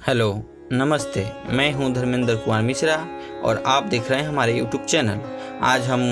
Hello, नमस्ते। मैं हूं धर्मेंद्र कुमार मिश्रा और आप देख रहे हैं हमारे यूट्यूब चैनल। आज हम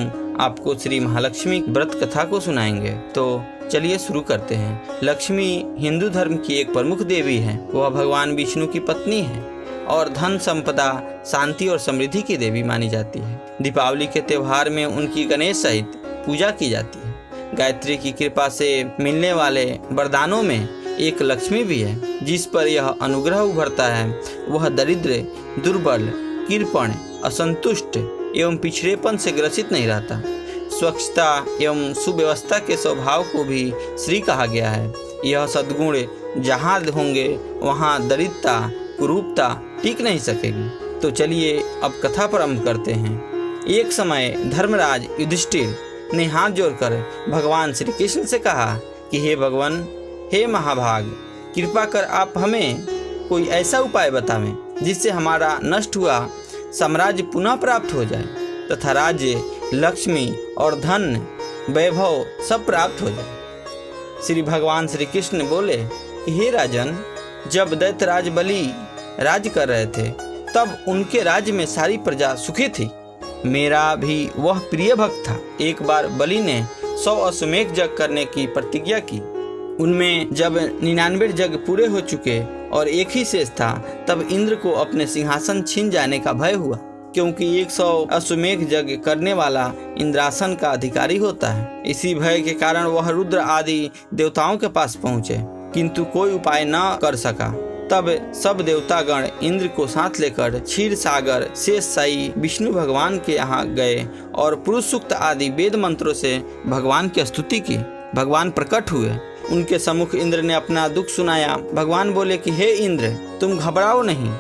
आपको श्री महालक्ष्मी व्रत कथा को सुनाएंगे, तो चलिए शुरू करते हैं। लक्ष्मी हिंदू धर्म की एक प्रमुख देवी है। वह भगवान विष्णु की पत्नी है और धन संपदा, शांति और समृद्धि की देवी मानी जाती है। दीपावली के त्यौहार में उनकी गणेश सहित पूजा की जाती है। गायत्री की कृपा से मिलने वाले वरदानों में एक लक्ष्मी भी है, जिस पर यह अनुग्रह उभरता है। वह दरिद्र, दुर्बल, कृपण, असंतुष्ट एवं पिछड़ेपन से ग्रसित नहीं रहता। स्वच्छता एवं सुव्यवस्था के स्वभाव को भी श्री कहा गया है। यह सद्गुण जहाँ होंगे वहाँ दरिद्रता, कुरूपता टिक नहीं सकेगी। तो चलिए अब कथा प्रारंभ करते हैं। एक समय धर्मराज युधिष्ठिर ने हाथ जोड़कर भगवान श्री कृष्ण से कहा कि हे भगवान, हे महाभाग, कृपा कर आप हमें कोई ऐसा उपाय बतावें जिससे हमारा नष्ट हुआ साम्राज्य पुनः प्राप्त हो जाए तथा राज्य, लक्ष्मी और धन, वैभव सब प्राप्त हो जाए। श्री भगवान श्री कृष्ण बोले कि हे राजन, जब दैत्यराज बलि राज कर रहे थे तब उनके राज्य में सारी प्रजा सुखी थी। मेरा भी वह प्रिय भक्त था। एक बार बलि ने 100 अश्वमेध यज्ञ करने की प्रतिज्ञा की। उनमें जब 99 यज्ञ पूरे हो चुके और एक ही शेष था, तब इंद्र को अपने सिंहासन छीन जाने का भय हुआ, क्योंकि 100 अश्वमेध यज्ञ करने वाला इंद्रासन का अधिकारी होता है। इसी भय के कारण वह रुद्र आदि देवताओं के पास पहुँचे, किंतु कोई उपाय न कर सका। तब सब देवतागण इंद्र को साथ लेकर क्षीर सागर शेषशायी विष्णु भगवान के यहाँ गए और पुरुष सूक्त आदि वेद मंत्रों से भगवान की स्तुति की। भगवान प्रकट हुए। उनके सम्मुख इंद्र ने अपना दुख सुनाया। भगवान बोले कि हे इंद्र, तुम घबराओ नहीं,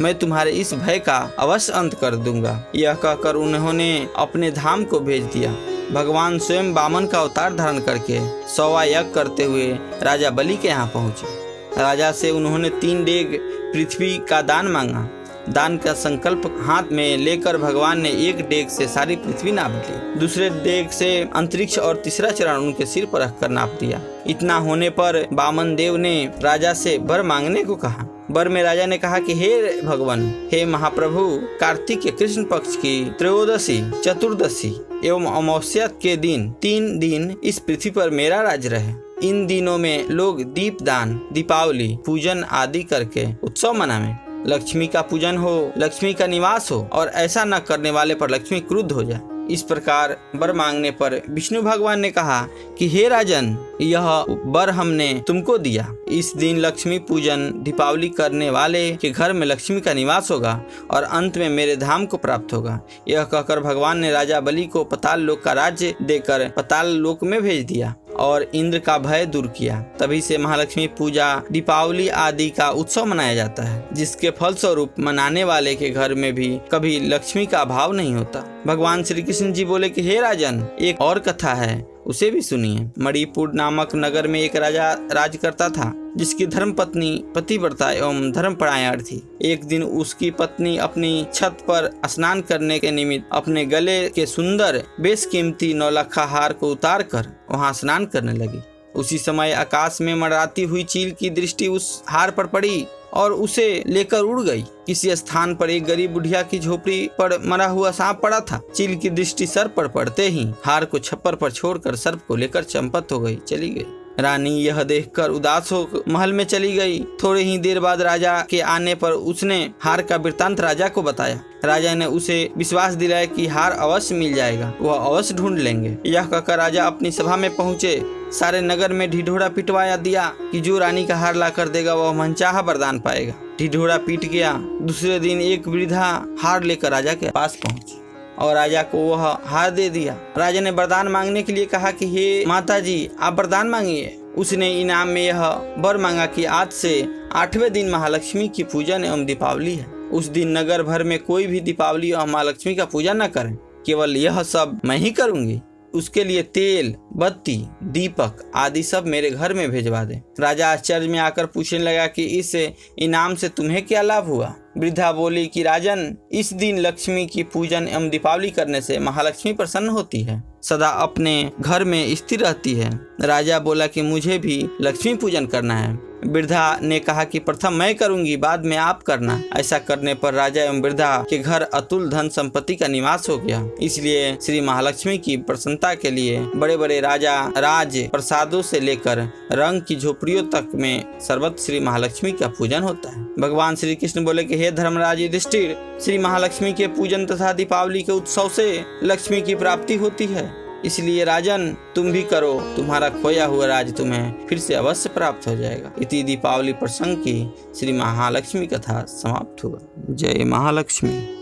मैं तुम्हारे इस भय का अवश्य अंत कर दूंगा। यह कहकर उन्होंने अपने धाम को भेज दिया। भगवान स्वयं वामन का अवतार धारण करके 100वां यज्ञ करते हुए राजा बलि के यहाँ पहुँचे। राजा से उन्होंने 3 डेग पृथ्वी का दान मांगा। दान का संकल्प हाथ में लेकर भगवान ने 1 डेग से सारी पृथ्वी नाप ली, दूसरे डेग से अंतरिक्ष और तीसरा चरण उनके सिर पर रखकर नाप दिया। इतना होने पर वामन देव ने राजा से वर मांगने को कहा। वर में राजा ने कहा कि हे भगवान, हे महाप्रभु, कार्तिक के कृष्ण पक्ष की त्रयोदशी, चतुर्दशी एवं अमावस्या के दिन 3 दिन इस पृथ्वी पर मेरा राज्य रहे। इन दिनों में लोग दीपदान, दीपावली, पूजन आदि करके उत्सव मनावें। लक्ष्मी का पूजन हो, लक्ष्मी का निवास हो और ऐसा न करने वाले पर लक्ष्मी क्रुद्ध हो जाए। इस प्रकार वर मांगने पर विष्णु भगवान ने कहा कि हे राजन, यह वर हमने तुमको दिया। इस दिन लक्ष्मी पूजन, दीपावली करने वाले के घर में लक्ष्मी का निवास होगा और अंत में मेरे धाम को प्राप्त होगा। यह कहकर भगवान ने राजा बलि को पाताल लोक का राज्य देकर पाताल लोक में भेज दिया और इंद्र का भय दूर किया। तभी से महालक्ष्मी पूजा, दीपावली आदि का उत्सव मनाया जाता है, जिसके फलस्वरूप मनाने वाले के घर में भी कभी लक्ष्मी का अभाव नहीं होता। भगवान श्री कृष्ण जी बोले कि हे राजन, एक और कथा है, उसे भी सुनिए। मणिपुर नामक नगर में एक राजा राज करता था, जिसकी धर्म पत्नी पतिव्रता एवं धर्मपरायण थी। एक दिन उसकी पत्नी अपनी छत पर स्नान करने के निमित्त अपने गले के सुंदर बेशकीमती 9 लखा हार को उतार कर वहां स्नान करने लगी। उसी समय आकाश में मंडराती हुई चील की दृष्टि उस हार पर पड़ी और उसे लेकर उड़ गई। किसी स्थान पर एक गरीब बुढ़िया की झोपड़ी पर मरा हुआ सांप पड़ा था। चील की दृष्टि सर्प पर पड़ते ही हार को छप्पर पर छोड़कर सर्प को लेकर चंपत हो गई, चली गई। रानी यह देखकर उदास हो महल में चली गई। थोड़ी ही देर बाद राजा के आने पर उसने हार का वृत्तांत राजा को बताया। राजा ने उसे विश्वास दिलाया कि हार अवश्य मिल जाएगा, वह अवश्य ढूंढ लेंगे। यह कहकर राजा अपनी सभा में पहुँचे। सारे नगर में ढिढोरा पिटवाया दिया कि जो रानी का हार ला कर देगा वह मनचाहा वरदान पाएगा। ढिढोरा पीट गया। दूसरे दिन एक वृद्धा हार लेकर राजा के पास पहुंची और राजा को वह हार दे दिया। राजा ने वरदान मांगने के लिए कहा कि हे माता जी, आप वरदान मांगिए। उसने इनाम में यह वर मांगा कि आज से 8वें दिन महालक्ष्मी की पूजन एवं दीपावली है। उस दिन नगर भर में कोई भी दीपावली और महालक्ष्मी का पूजा न करें, केवल यह सब मैं ही करूंगी। उसके लिए तेल, बत्ती, दीपक आदि सब मेरे घर में भेजवा दे। राजा आश्चर्य में आकर पूछने लगा कि इस इनाम से तुम्हें क्या लाभ हुआ। वृद्धा बोली कि राजन, इस दिन लक्ष्मी की पूजन एवं दीपावली करने से महालक्ष्मी प्रसन्न होती है। सदा अपने घर में स्थिर रहती है। राजा बोला कि मुझे भी लक्ष्मी पूजन करना है। वृद्धा ने कहा कि प्रथम मैं करूंगी, बाद में आप करना। ऐसा करने पर राजा एवं वृद्धा के घर अतुल धन संपत्ति का निवास हो गया। इसलिए श्री महालक्ष्मी की प्रसन्नता के लिए बड़े बड़े राजा राज प्रसादों से लेकर रंग की झोपड़ियों तक में सर्वत्र श्री महालक्ष्मी का पूजन होता है। भगवान श्री कृष्ण बोले कि हे धर्मराज युधिष्ठिर, श्री महालक्ष्मी के पूजन तथा दीपावली के उत्सव से लक्ष्मी की प्राप्ति होती है। इसलिए राजन, तुम भी करो, तुम्हारा खोया हुआ राज तुम्हें फिर से अवश्य प्राप्त हो जाएगा। इति दीपावली प्रसंग की श्री महालक्ष्मी कथा समाप्त हुआ। जय महालक्ष्मी।